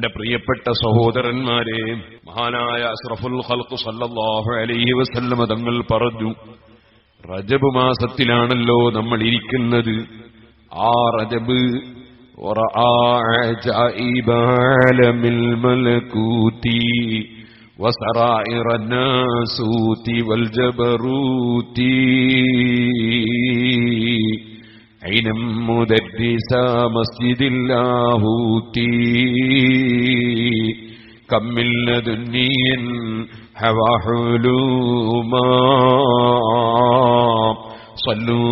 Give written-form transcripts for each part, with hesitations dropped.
എന്റെ പ്രിയപ്പെട്ട സഹോദരന്മാരെ, മഹാനായ അഷ്റഫുൽ ഖൽഖ് സല്ലല്ലാഹു അലൈഹി വസല്ലം തങ്ങൾ പറഞ്ഞു, റജബ് മാസത്തിലാണല്ലോ നമ്മൾ ഇരിക്കുന്നത്. ആ റജബ് മിൽ മലകൂതി വസറായിറ നാസൂതി വൽ ജബറൂതി ഐനം മുദദ്ദിസ മസ്ജിദിൽ ലാഹൂതി കമ്മിൽ ലദുന്നിയൻ ഹവാ ഹുലൂമാ സല്ലൂ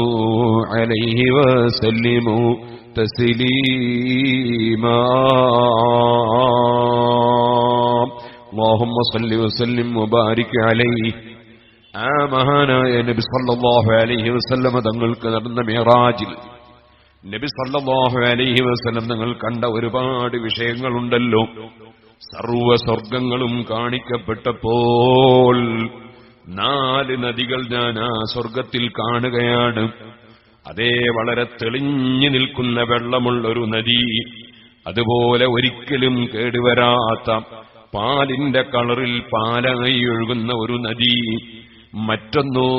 അലൈഹി വസല്ലിമു തസ്ലീമാ അല്ലാഹുമ്മ സല്ലി വസല്ലിം വബാരിക് അലൈഹി. ആ മഹാനായ നബി സല്ലല്ലാഹു അലൈഹി വസല്ലം തങ്ങൾക്ക് നടന്ന മിഅ്റാജിൽ നബി സല്ലല്ലാഹു അലൈഹി വസല്ലം തങ്ങൾ കണ്ട ഒരുപാട് വിഷയങ്ങളുണ്ടല്ലോ. സർവ്വ സ്വർഗങ്ങളും കാണിക്കപ്പെട്ടപ്പോൾ 4 നദികൾ ഞാൻ ആ സ്വർഗത്തിൽ കാണുകയാണ്. അതേ വളരെ തെളിഞ്ഞു നിൽക്കുന്ന വെള്ളമുള്ളൊരു നദി, അതുപോലെ ഒരിക്കലും കേടുവരാത്ത പാലിന്റെ കളറിൽ പാലായി ഒഴുകുന്ന ഒരു നദി, മറ്റൊന്നോ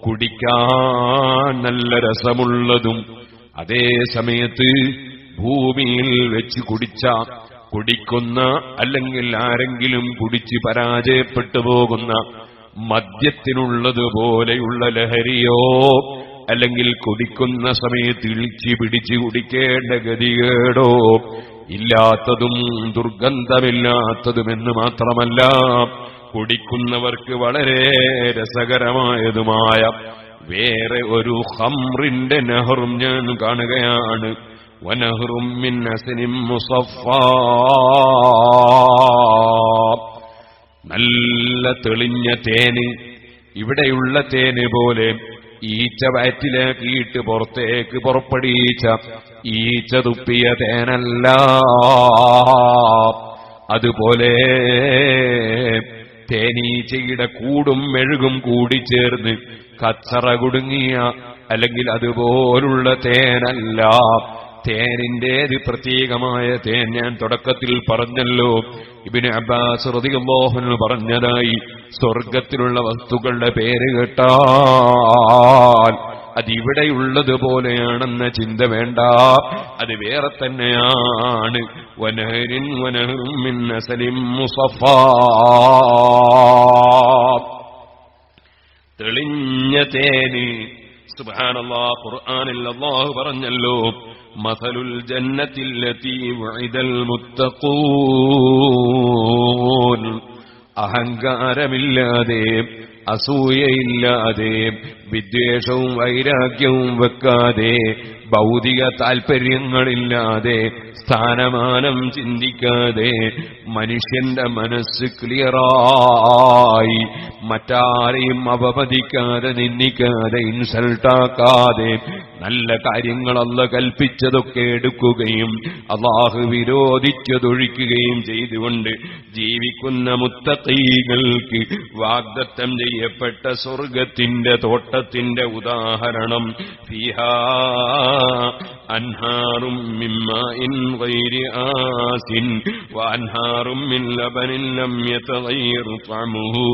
കുടിക്കാൻ നല്ല രസമുള്ളതും അതേ സമയത്ത് ഭൂമിയിൽ വെച്ച് കുടിക്കുന്ന അല്ലെങ്കിൽ ആരെങ്കിലും കുടിച്ച് പരാജയപ്പെട്ടു പോകുന്ന മദ്യത്തിനുള്ളതുപോലെയുള്ള ലഹരിയോ അല്ലെങ്കിൽ കുടിക്കുന്ന സമയത്ത് ഇളിച്ച് പിടിച്ച് കുടിക്കേണ്ട ഗതികേടോ ഇല്ലാത്തതും ദുർഗന്ധമില്ലാത്തതുമെന്ന് മാത്രമല്ല, കുടിക്കുന്നവർക്ക് വളരെ രസകരമായതുമായ വേറെ ഒരു ഖംറിന്റെ നെഹറും ഞാൻ കാണുകയാണ്. വനഹറും മിൻ അസ്നിൻ മുസഫാ, നല്ല തെളിഞ്ഞ തേന്. ഇവിടെയുള്ള തേന് പോലെ ഈച്ച വയറ്റിലാക്കിയിട്ട് പുറത്തേക്ക് പുറപ്പെടിയിച്ച ഈച്ച തുപ്പിയ തേനല്ല, അതുപോലെ തേനീച്ചയുടെ കൂടും മെഴുകും കൂടിച്ചേർന്ന് കച്ചറ കുടുങ്ങിയ അല്ലെങ്കിൽ അതുപോലുള്ള തേനല്ല. തേനിന്റേത് പ്രത്യേകമായ തേൻ ഞാൻ തുടക്കത്തിൽ പറഞ്ഞല്ലോ. ഇബ്നു അബ്ബാസ് റളിയല്ലാഹു അൻഹു പറഞ്ഞതായി, സ്വർഗത്തിലുള്ള വസ്തുക്കളുടെ പേര് കേട്ടാൽ അതിവിടെയുള്ളതുപോലെയാണെന്ന ചിന്ത വേണ്ട, അത് വേറെ തന്നെയാണ്. വനഹരിൻ വനഹറും മിൻ അസലിൻ മുസഫാ, തെളിഞ്ഞ തേന്. സുബ്ഹാനല്ലാഹ്, ഖുർആനിൽ അല്ലാഹു പറഞ്ഞല്ലോ, മസലുൽ ജന്നത്തില്ലതീ വഇദൽ മുത്തഖൂൻ, അഹങ്കാരമില്ലാതെ അസൂയയില്ലാതെ വിദ്വേഷവും വൈരാഗ്യവും വെക്കാതെ ഭൗതിക താൽപര്യങ്ങളില്ലാതെ സ്ഥാനമാനം ചിന്തിക്കാതെ മനുഷ്യന്റെ മനസ്സ് ക്ലിയറായി മറ്റാരെയും അപമതിക്കാതെ നിന്ദിക്കാതെ ഇൻസൾട്ടാക്കാതെ നല്ല കാര്യങ്ങൾ അല്ലാഹു കൽപ്പിച്ചതൊക്കെ എടുക്കുകയും അല്ലാഹു വിരോധിച്ചതൊഴിക്കുകയും ചെയ്തുകൊണ്ട് ജീവിക്കുന്ന മുത്തഖീകൾക്ക് വാഗ്ദത്തം ചെയ്യപ്പെട്ട സ്വർഗത്തിന്റെ തോട്ടത്തിന്റെ ഉദാഹരണം, ഫീഹാ അൻഹാറും മിൻ മാഇൻ ഗൈരി ആസിൻ വഅൻഹാറും മിൻ ലബനിൻ ലം യതഗയ്യർ തഅമുഹു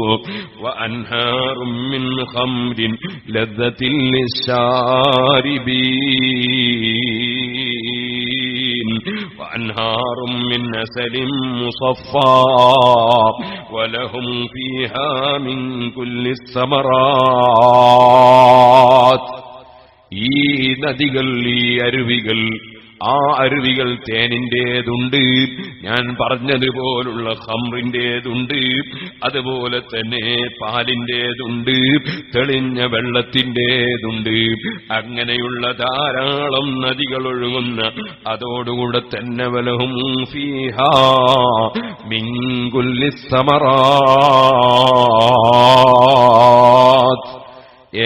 വഅൻഹാറും മിൻ ഖംറിൻ ലദ്ദത്തിൻ ലിശ്ശാരിബീൻ വഅൻഹാറും മിൻ അസലിൻ മുസഫാ വലഹും ഫീഹാ മിൻ കുല്ലി സമറാത്ത്. ഈ നദികൾ, ഈ അരുവികൾ, ആ അരുവികൾ തേനിന്റേതുണ്ട്, ഞാൻ പറഞ്ഞതുപോലുള്ള ഖംറിന്റേതുണ്ട്, അതുപോലെ തന്നെ പാലിന്റേതുണ്ട്, തെളിഞ്ഞ വെള്ളത്തിന്റേതുണ്ട്. അങ്ങനെയുള്ള ധാരാളം നദികൾ ഒഴുകുന്ന, അതോടുകൂടെ തന്നെ വലഹും ഫീഹാ മിൻ കുല്ലി സമറാത്ത്,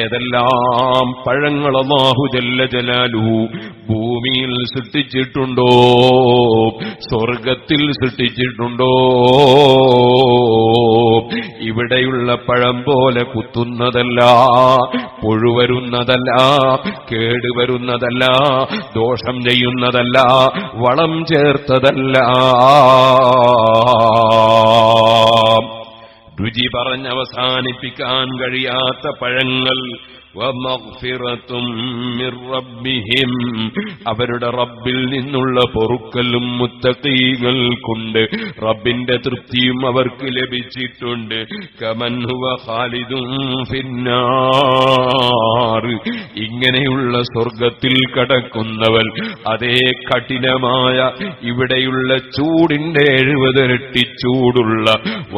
ഏതെല്ലാം പഴങ്ങൾ അല്ലാഹു ജല്ല ജലാലുഹു ഭൂമിയിൽ സൃഷ്ടിച്ചിട്ടുണ്ടോ, സ്വർഗത്തിൽ സൃഷ്ടിച്ചിട്ടുണ്ടോ, ഇവിടെയുള്ള പഴം പോലെ കുത്തുന്നതല്ല, പുഴുവരുന്നതല്ല, കേടുവരുന്നതല്ല, ദോഷം ചെയ്യുന്നതല്ല, വളം ചേർത്തതല്ല. രുചി പറഞ്ഞവസാനിപ്പിക്കാൻ കഴിയാത്ത പഴങ്ങൾ. വമഗ്ഫിറത്തും മിർ റബ്ബിഹിം, അവരുടെ റബ്ബിൽ നിന്നുള്ള പൊറുക്കലും മുത്തഖീകൾക്കുണ്ട്, റബ്ബിന്റെ തൃപ്തിയും അവർക്ക് ലഭിച്ചിട്ടുണ്ട്. കമൻ ഹുവ ഖാലിദുൻ ഫിന്നാർ, ഇങ്ങനെയുള്ള സ്വർഗത്തിൽ കടക്കുന്നവൻ അതേ കഠിനമായ ഇവിടെയുള്ള ചൂടിന്റെ 70 ഇരട്ടി ചൂടുള്ള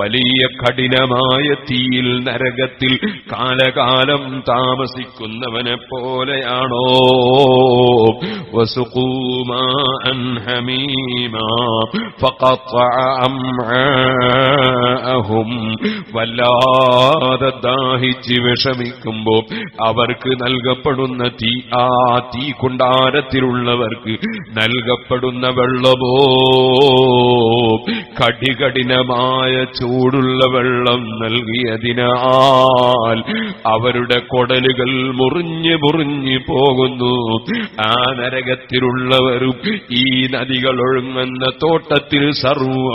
വലിയ കഠിനമായ തീയിൽ, നരകത്തിൽ കാലകാലം താമസിക്കുന്നവനെ പോലെയാണോ? വസുഖൂ മാഅൻ ഹമീമാ ഫഖത്അ അംആഅഹും, വല്ലാതെ ദാഹിച്ച് വിഷമിക്കുമ്പോൾ അവർക്ക് നൽകപ്പെടുന്ന തീ, ആ തീ കുണ്ടാരത്തിലുള്ളവർക്ക് നൽകപ്പെടുന്ന വെള്ളമോ കഠികഠിനമായ ചൂടുള്ള വെള്ളം നൽകിയതിനാൽ അവരുടെ കൊടലുകൾ മുറിഞ്ഞ് മുറിഞ്ഞ് പോകുന്നു. ആ നരകത്തിലുള്ളവരും ഈ നദികൾ ഒഴുങ്ങുന്ന തോട്ടത്തിൽ സർവ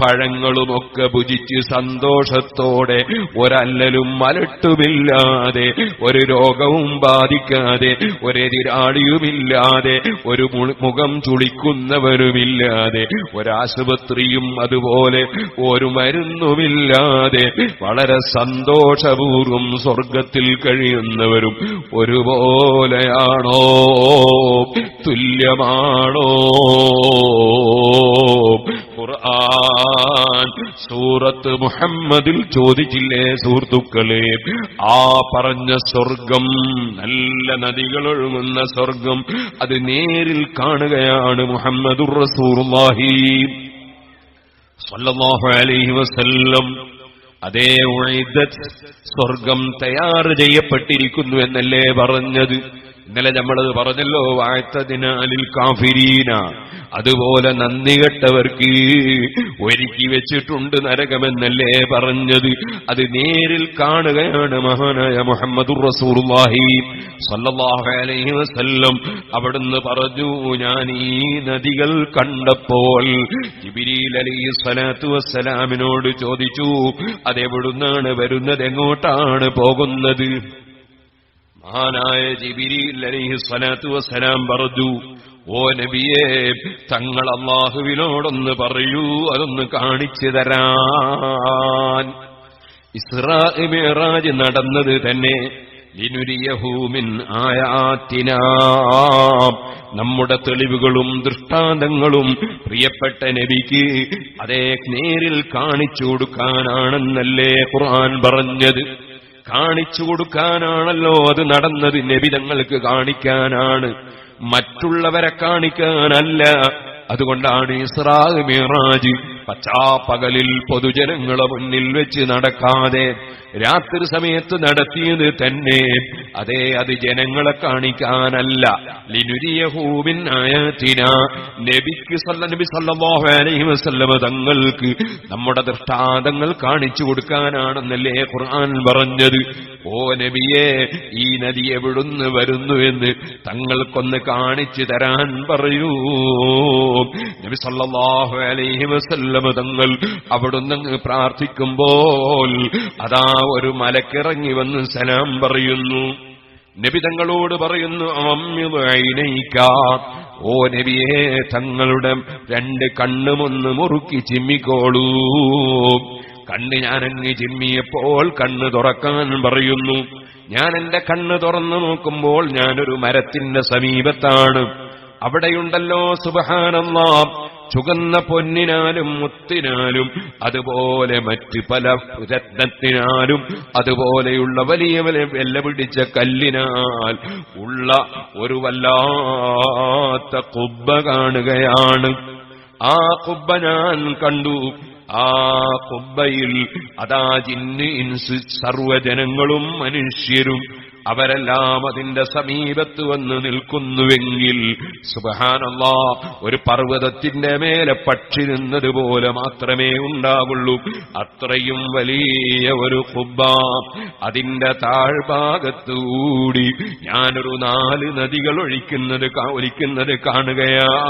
പഴങ്ങളുമൊക്കെ ഭുജിച്ച് സന്തോഷത്തോടെ, ഒരല്ലലും മലട്ടുമില്ലാതെ, ഒരു രോഗവും ബാധിക്കാതെ, ഒരെതിരാളിയുമില്ലാതെ, ഒരു മുഖം ചുളിക്കുന്നവരുമില്ലാതെ, ഒരാശുപത്രിയും അതുപോലെ ഒരു മരുന്നുമില്ലാതെ വളരെ സന്തോഷപൂർവം സ്വർഗത്തിൽ കഴിയുന്നവരും ഒരുപോലെയാണോ? തുല്യമാണോ? ഖുർആൻ സൂറത്ത് മുഹമ്മദിൽ ചോദിച്ചില്ലേ സുഹൃത്തുക്കളെ, ആ പറഞ്ഞ സ്വർഗം, നല്ല നദികൾ ഒഴുകുന്ന സ്വർഗം, അത് നേരിൽ കാണുകയാണ് മുഹമ്മദുർ റസൂലുള്ളാഹി സ്വല്ലല്ലാഹു അലൈഹി വസല്ലം. അതേ ഉഇദത്, സ്വർഗം തയ്യാർ ചെയ്യപ്പെട്ടിരിക്കുന്നു എന്നല്ലേ പറഞ്ഞത്? ഇന്നലെ നമ്മളത് പറഞ്ഞല്ലോ, വഅതദിനാലിൽ കാഫിരീന, അതുപോലെ നന്ദി കെട്ടവർക്ക് ഒരുക്കി വെച്ചിട്ടുണ്ട് നരകമെന്നല്ലേ പറഞ്ഞത്? അത് നേരിൽ കാണുകയാണ് മഹാനായ മുഹമ്മദുർ റസൂലുള്ളാഹി സ്വല്ലല്ലാഹു അലൈഹി വസല്ലം. അവിടുന്ന് പറഞ്ഞു, ഞാൻ ഈ നദികൾ കണ്ടപ്പോൾ ജിബ്രീൽ അലൈഹിസ്സലാത്തു വസ്സലാമിനോട് ചോദിച്ചു, അതെവിടുന്നാണ് വരുന്നത്, എങ്ങോട്ടാണ് പോകുന്നത്? മഹാനായ ജിബ്രീൽ അലൈഹിസ്സലാത്തു വസ്സലാം പറഞ്ഞു, ഓ നബിയേ, തങ്ങൾ അല്ലാഹുവിനോടൊന്ന് പറയൂ, അതൊന്ന് കാണിച്ചു തരാൻ. ഇസ്രാ മിഅ്റാജ് നടന്നത് തന്നെ ലിനുരിയഹു മിൻ ആയാതിനാ, നമ്മുടെ തെളിവുകളും ദൃഷ്ടാന്തങ്ങളും പ്രിയപ്പെട്ട നബിക്ക് അതേ നേരിൽ കാണിച്ചു കൊടുക്കാനാണെന്നല്ലേ ഖുർആൻ പറഞ്ഞത്? കാണിച്ചു കൊടുക്കാനാണല്ലോ അത് നടന്നത്. നബി തങ്ങൾക്ക് കാണിക്കാനാണ്, മറ്റുള്ളവരെ കാണിക്കാനല്ല. അതുകൊണ്ടാണ് ഇസ്രാ മിഅ്റാജ് പച്ചാപ്പകലിൽ പൊതുജനങ്ങളെ മുന്നിൽ വെച്ച് നടക്കാതെ രാത്രി സമയത്ത് നടത്തിയത് തന്നെ അതേ അത് ജനങ്ങളെ കാണിക്കാനല്ല. ലിനുരിയഹു മിൻ ആയാതിനാ, നബി സല്ലല്ലാഹു അലൈഹി വസല്ലം തങ്ങൾക്ക് നമ്മുടെ ദൃഷ്ടാന്തങ്ങൾ കാണിച്ചു കൊടുക്കാനാണെന്നല്ലേ ഖുർആൻ പറഞ്ഞത്? ഓ നബിയെ, ഈ നദി എവിടുന്ന് വരുന്നു എന്ന് തങ്ങൾക്കൊന്ന് കാണിച്ചു തരാൻ പറയൂ. നബി സല്ലല്ലാഹു അലൈഹി വസല്ലം തങ്ങൾ അവിടുന്ന് പ്രാർത്ഥിക്കുമ്പോൾ അതാ ഒരു മലക്കിറങ്ങി വന്ന് സലാം പറയുന്നു. നബി തങ്ങളോട് പറയുന്നു, ഓ നബിയെ, തങ്ങളുടെ 2 കണ്ണുമൊന്ന് മുറുക്കി ചിമ്മിക്കോളൂ. കണ്ണ് ഞാനങ്ങ് ചിമ്മിയപ്പോൾ കണ്ണ് തുറക്കാൻ പറയുന്നു. ഞാൻ എന്റെ കണ്ണ് തുറന്നു നോക്കുമ്പോൾ ഞാനൊരു മരത്തിന്റെ സമീപത്താണ്. അവിടെയുണ്ടല്ലോ സുബ്ഹാനല്ലാഹ്, ചുവന്ന പൊന്നിനാലും മുത്തിനാലും അതുപോലെ മറ്റ് പല രത്നത്തിനാലും അതുപോലെയുള്ള വലിയ വെല്ല പിടിച്ച കല്ലിനാൽ ഉള്ള ഒരു വല്ലാത്ത കുബ്ബ കാണുകയാണ്. ആ കുബ്ബ ഞാൻ കണ്ടു. ആ കുബ്ബയിൽ അതാ ജിന്ന് ഇൻസ് സർവ്വജനങ്ങളും മനുഷ്യരും അവരെല്ലാം അതിന്റെ സമീപത്ത് വന്ന് നിൽക്കുന്നുവെങ്കിൽ സുബ്ഹാനല്ലാഹ്, ഒരു പർവ്വതത്തിന്റെ മേലെ പക്ഷി നിന്നതുപോലെ മാത്രമേ ഉണ്ടാകുള്ളൂ. അത്രയും വലിയ ഒരു ഖുബ്ബ. അതിന്റെ താഴ്ഭാഗത്തുകൂടി ഞാനൊരു 4 നദികൾ ഒലിക്കുന്നത് കാണുകയാണ്.